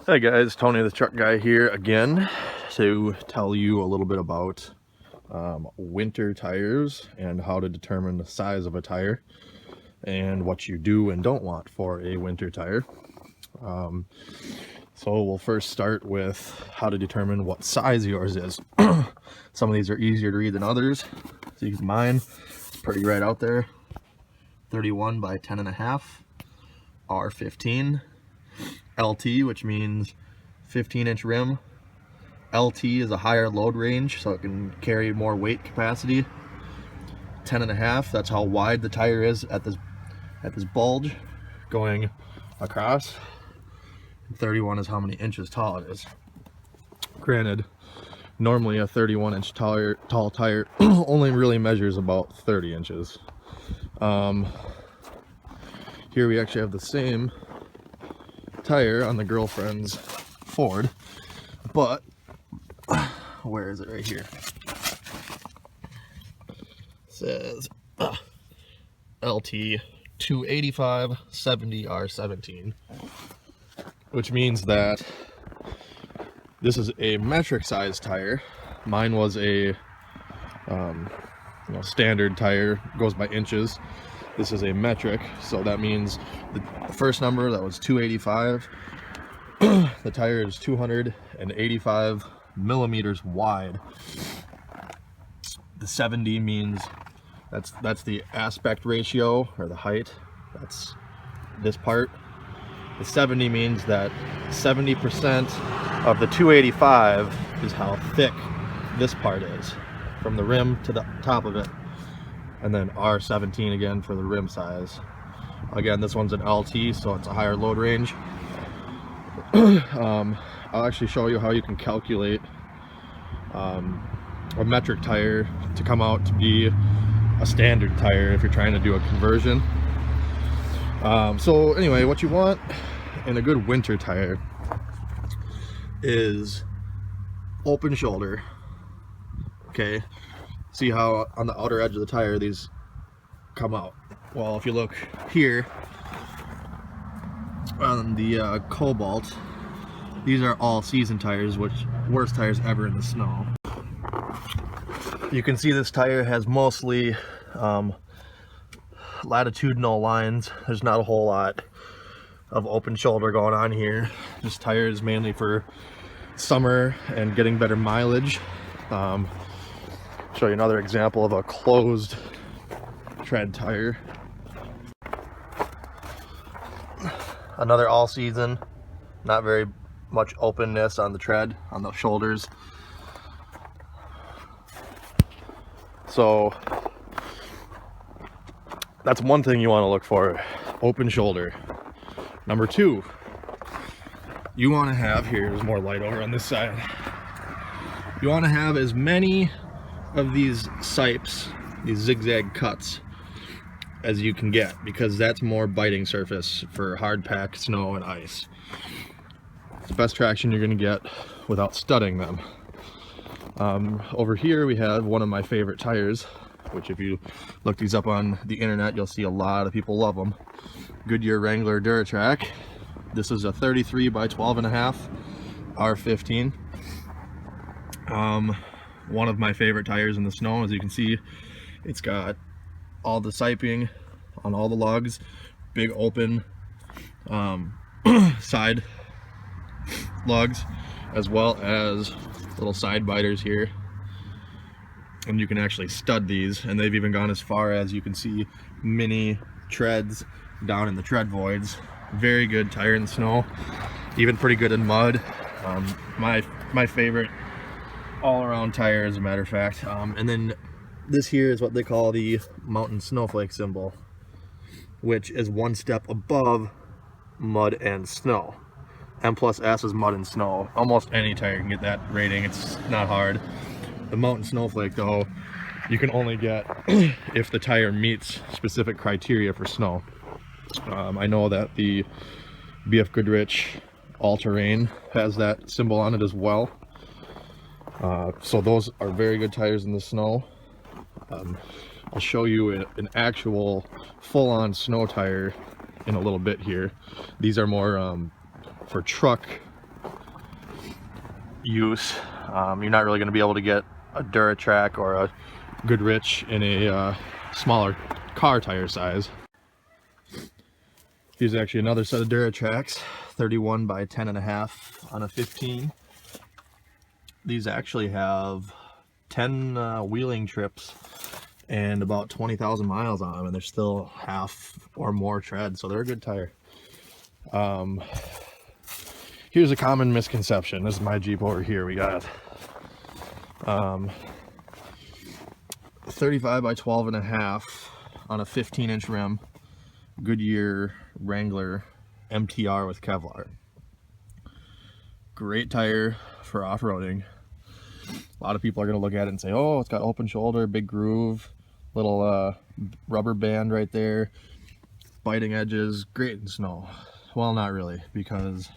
Hey guys, Tony the truck guy here again to tell you a little bit about winter tires and how to determine the size of a tire and what you do and don't want for a winter tire. So we'll first start with how to determine what size yours is. Some of these are easier to read than others. See, mine, it's pretty right out there. 31 by 10.5, R15. LT, which means 15-inch rim. LT is a higher load range, so it can carry more weight capacity. 10.5, that's how wide the tire is at this bulge going across. 31 is how many inches tall it is. Granted, normally a 31-inch tall tire only really measures about 30 inches. Here we actually have the same tire on the girlfriend's Ford, but where is it? Right here. It says LT 285 70 R17, which means that this is a metric size tire. Mine was a standard tire, goes by inches. This is a metric, so that means the first number, that was 285. The tire is 285 millimeters wide. The 70 means that's the aspect ratio, or the height. That's this part. The 70 means that 70% of the 285 is how thick this part is, from the rim to the top of it. And then R17 again for the rim size. Again, this one's an LT, so it's a higher load range. I'll actually show you how you can calculate a metric tire to come out to be a standard tire if you're trying to do a conversion. So anyway, what you want in a good winter tire is open shoulder. Okay. See how on the outer edge of the tire these come out? Well, if you look here on the Cobalt, these are all season tires, which worst tires ever in the snow. You can see this tire has mostly latitudinal lines. There's not a whole lot of open shoulder going on here. This tire is mainly for summer and getting better mileage. Show you another example of a closed tread tire. Another all season, not very much openness on the tread, on the shoulders. So that's one thing you want to look for, open shoulder. Number two, you want to have, here's more light over on this side. You want to have as many of these sipes, these zigzag cuts, as you can get, because that's more biting surface for hard packed snow and ice. It's the best traction you're going to get without studding them. Over here we have one of my favorite tires, which if you look these up on the internet, you'll see a lot of people love them. Goodyear Wrangler Duratrack. This is a 33 by 12.5 R15. One of my favorite tires in the snow. As you can see, it's got all the siping on all the lugs, big open side lugs, as well as little side biters here, and you can actually stud these, and they've even gone as far as you can see mini treads down in the tread voids. Very good tire in the snow, even pretty good in mud. My favorite all-around tire, as a matter of fact. And then this here is what they call the mountain snowflake symbol, which is one step above mud and snow. M+S is mud and snow. Almost any tire can get that rating. It's not hard. The mountain snowflake, though, you can only get if the tire meets specific criteria for snow. I know that the BF Goodrich all-terrain has that symbol on it as well. So those are very good tires in the snow. I'll show you an actual full-on snow tire in a little bit here. These are more for truck use. You're not really going to be able to get a Duratrack or a Goodyear in a smaller car tire size. Here's actually another set of Duratracks, 31 by 10.5 on a 15. These actually have 10 wheeling trips and about 20,000 miles on them, and they're still half or more tread, so they're a good tire. Here's a common misconception. This is my Jeep over here. We got 35 by 12.5 on a 15-inch rim, Goodyear Wrangler MTR with Kevlar. Great tire for off-roading. A lot of people are going to look at it and say, oh, it's got open shoulder, big groove, little rubber band right there, biting edges, great in snow. Well, not really, because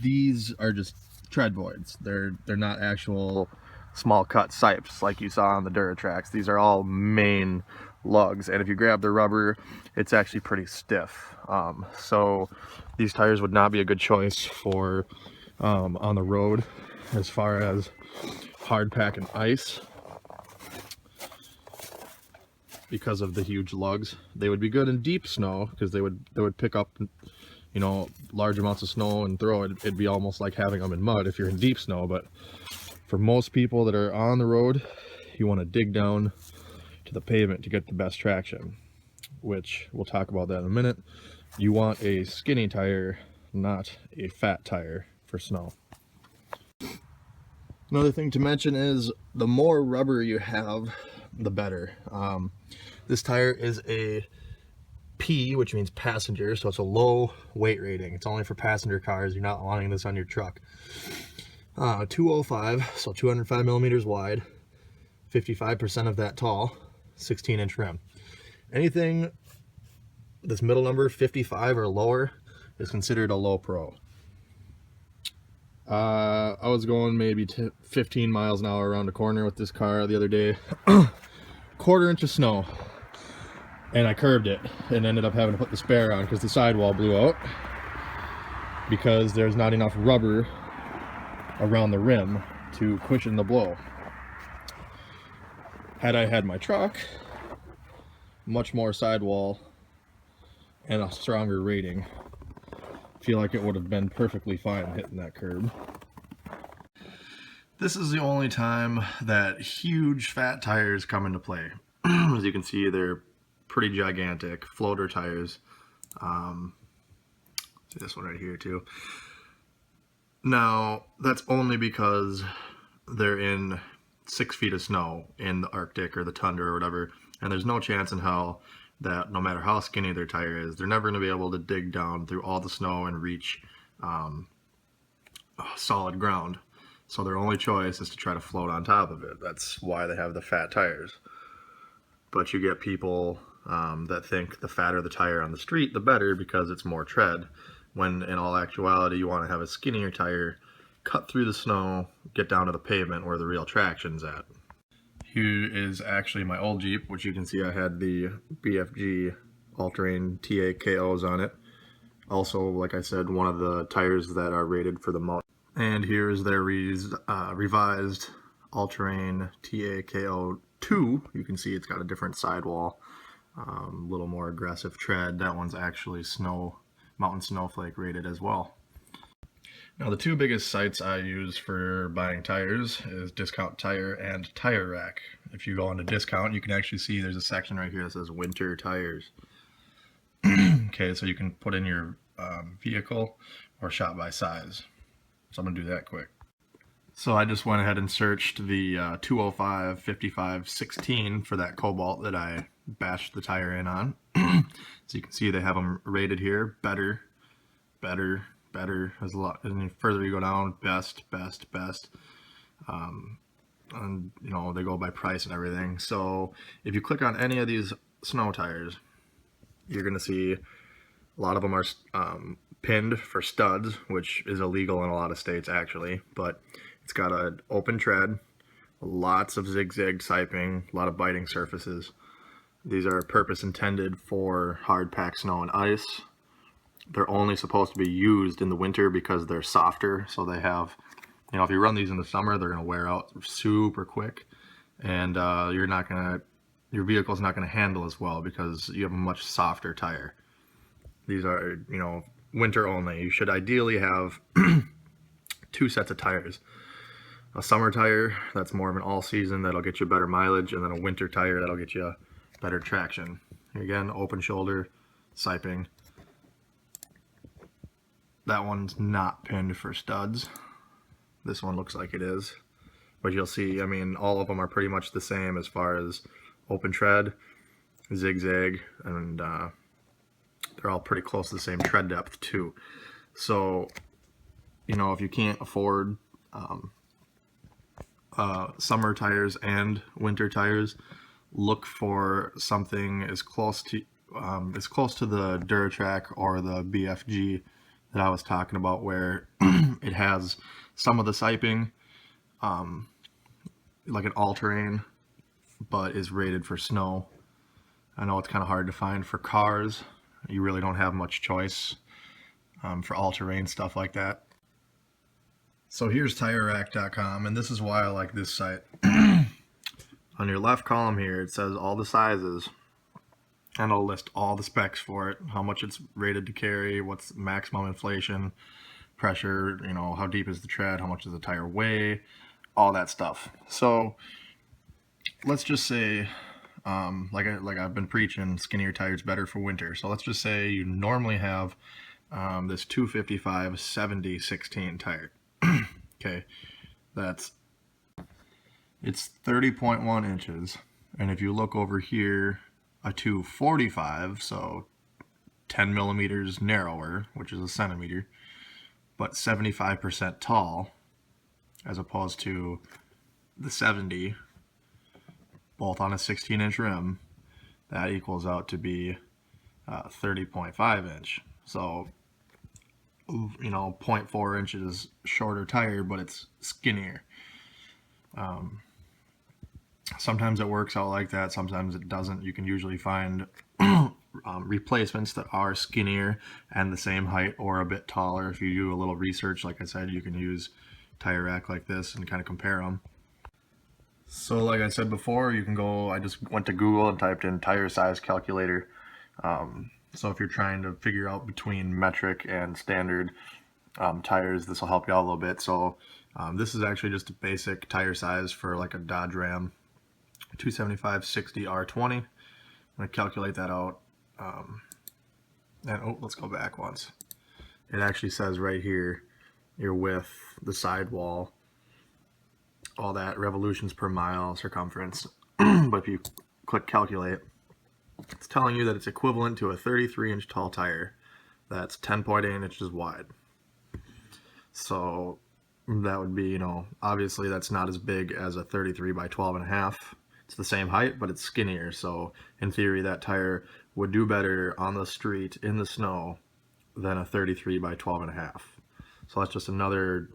these are just tread voids. They're not actual small cut sipes like you saw on the Duratracks. These are all main lugs, and if you grab the rubber, it's actually pretty stiff. So these tires would not be a good choice for on the road as far as hard pack and ice, because of the huge lugs. They would be good in deep snow because they would pick up, you know, large amounts of snow and throw it. It'd be almost like having them in mud if you're in deep snow. But for most people that are on the road, you want to dig down to the pavement to get the best traction, which we'll talk about that in a minute. You want a skinny tire, not a fat tire for snow. Another thing to mention is the more rubber you have, the better. This tire is a P, which means passenger, so it's a low weight rating. It's only for passenger cars. You're not wanting this on your truck. 205, so 205 millimeters wide, 55% of that tall, 16-inch rim. Anything this middle number, 55 or lower, is considered a low pro. I was going maybe 15 miles an hour around a corner with this car the other day. Quarter inch of snow, and I curved it and ended up having to put the spare on because the sidewall blew out because there's not enough rubber around the rim to cushion the blow. Had I had my truck, much more sidewall and a stronger rating, I feel like it would have been perfectly fine hitting that curb. This is the only time that huge fat tires come into play. As you can see, they're pretty gigantic floater tires. See this one right here too. Now, that's only because they're in 6 feet of snow in the Arctic or the tundra or whatever, and there's no chance in hell that no matter how skinny their tire is, they're never going to be able to dig down through all the snow and reach solid ground. So their only choice is to try to float on top of it. That's why they have the fat tires. But you get people that think the fatter the tire on the street, the better, because it's more tread, when in all actuality you want to have a skinnier tire, cut through the snow, get down to the pavement where the real traction's at. Here is actually my old Jeep, which you can see I had the BFG all-terrain TAKOs on it. Also, like I said, one of the tires that are rated for the most. And here is their revised all-terrain TAKO 2. You can see it's got a different sidewall, a little more aggressive tread. That one's actually mountain snowflake rated as well. Now, the two biggest sites I use for buying tires is Discount Tire and Tire Rack. If you go into Discount, you can actually see there's a section right here that says winter tires. Okay, so you can put in your vehicle or shop by size. So I'm going to do that quick. So I just went ahead and searched the 205, 55, 16 for that Cobalt that I bashed the tire in on. So you can see they have them rated here. Better, better, better. There's a lot. And the further you go down, best, best, best. And you know, they go by price and everything. So if you click on any of these snow tires, you're going to see a lot of them are pinned for studs, which is illegal in a lot of states actually, but it's got an open tread, lots of zigzag siping, a lot of biting surfaces. These are purpose intended for hard packed snow and ice. they're only supposed to be used in the winter because they're softer. So they have, if you run these in the summer, they're going to wear out super quick, and your vehicle's not going to handle as well because you have a much softer tire. These are, winter only. You should ideally have 2 sets of tires. A summer tire that's more of an all season, that'll get you better mileage, and then a winter tire that'll get you better traction. Again, open shoulder, siping. That one's not pinned for studs. This one looks like it is, but you'll see, all of them are pretty much the same as far as open tread, zigzag, and they're all pretty close to the same tread depth too. So, if you can't afford summer tires and winter tires, look for something as close to the Duratrack or the BFG that I was talking about, where it has some of the siping, like an all-terrain, but is rated for snow. I know it's kind of hard to find for cars. You really don't have much choice for all-terrain stuff like that. So here's TireRack.com, and this is why I like this site. On your left column here, it says all the sizes, and it'll list all the specs for it, how much it's rated to carry, what's maximum inflation, pressure, how deep is the tread, how much does the tire weigh, all that stuff. So let's just say, like I've been preaching, skinnier tires better for winter. So let's just say you normally have this 255 70/16 tire. Okay, it's 30.1 inches, and if you look over here, a 245, so 10 millimeters narrower, which is a centimeter, but 75% tall, as opposed to the 70, both on a 16-inch rim, that equals out to be 30.5 inch. So 0.4 inches shorter tire, but it's skinnier. Sometimes it works out like that, sometimes it doesn't. You can usually find replacements that are skinnier and the same height or a bit taller. If you do a little research, like I said, you can use Tire Rack like this and kind of compare them. So like I said before, you can go, I just went to Google and typed in tire size calculator. So if you're trying to figure out between metric and standard tires, this will help you out a little bit. So this is actually just a basic tire size for like a Dodge Ram 275/60 R20. I'm going to calculate that out. Let's go back once. It actually says right here, your width, the sidewall, all that, revolutions per mile, circumference. But if you click calculate, it's telling you that it's equivalent to a 33-inch tall tire that's 10.8 inches wide. So that would be, obviously that's not as big as a 33 by 12.5. It's the same height, but it's skinnier. So in theory, that tire would do better on the street in the snow than a 33 by 12.5. So that's just another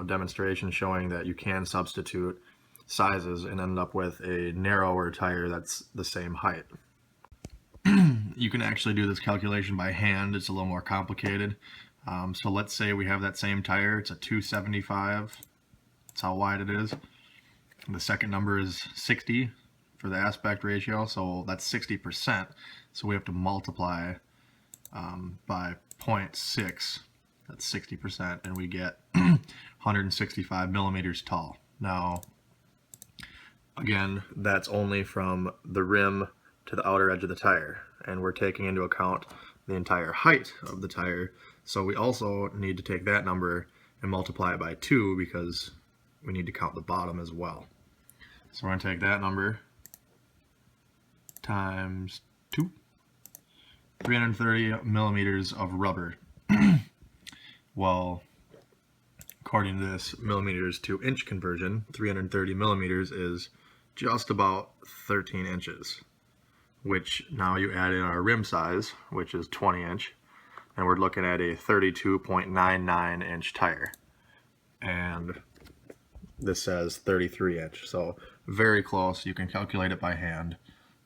demonstration showing that you can substitute sizes and end up with a narrower tire that's the same height. You can actually do this calculation by hand. It's a little more complicated. So let's say we have that same tire. It's a 275. That's how wide it is. The second number is 60 for the aspect ratio, so that's 60%. So we have to multiply by 0.6. That's 60%, and we get 165 millimeters tall. Now, again, that's only from the rim to the outer edge of the tire, and we're taking into account the entire height of the tire. So we also need to take that number and multiply it by 2 because we need to count the bottom as well. So we're going to take that number times 2, 330 millimeters of rubber. Well, according to this millimeters to inch conversion, 330 millimeters is just about 13 inches, which now you add in our rim size, which is 20 inch, and we're looking at a 32.99 inch tire. And this says 33 inch, so very close. You can calculate it by hand,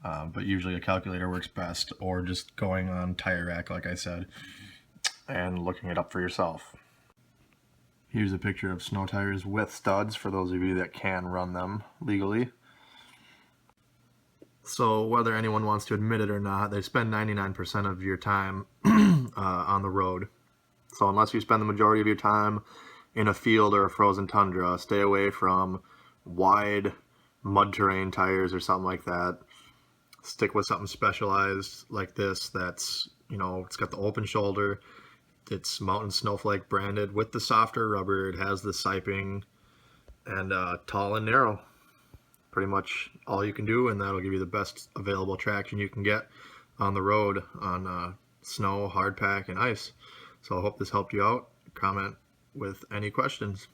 but usually a calculator works best, or just going on Tire Rack, like I said. and looking it up for yourself. Here's a picture of snow tires with studs for those of you that can run them legally. So whether anyone wants to admit it or not, they spend 99% of your time on the road. So unless you spend the majority of your time in a field or a frozen tundra, stay away from wide mud terrain tires or something like that. Stick with something specialized like this that's, you know, it's got the open shoulder, it's Mountain Snowflake branded with the softer rubber, it has the siping, and tall and narrow. Pretty much all you can do, and that'll give you the best available traction you can get on the road on snow, hardpack, and ice. So I hope this helped you out. Comment with any questions.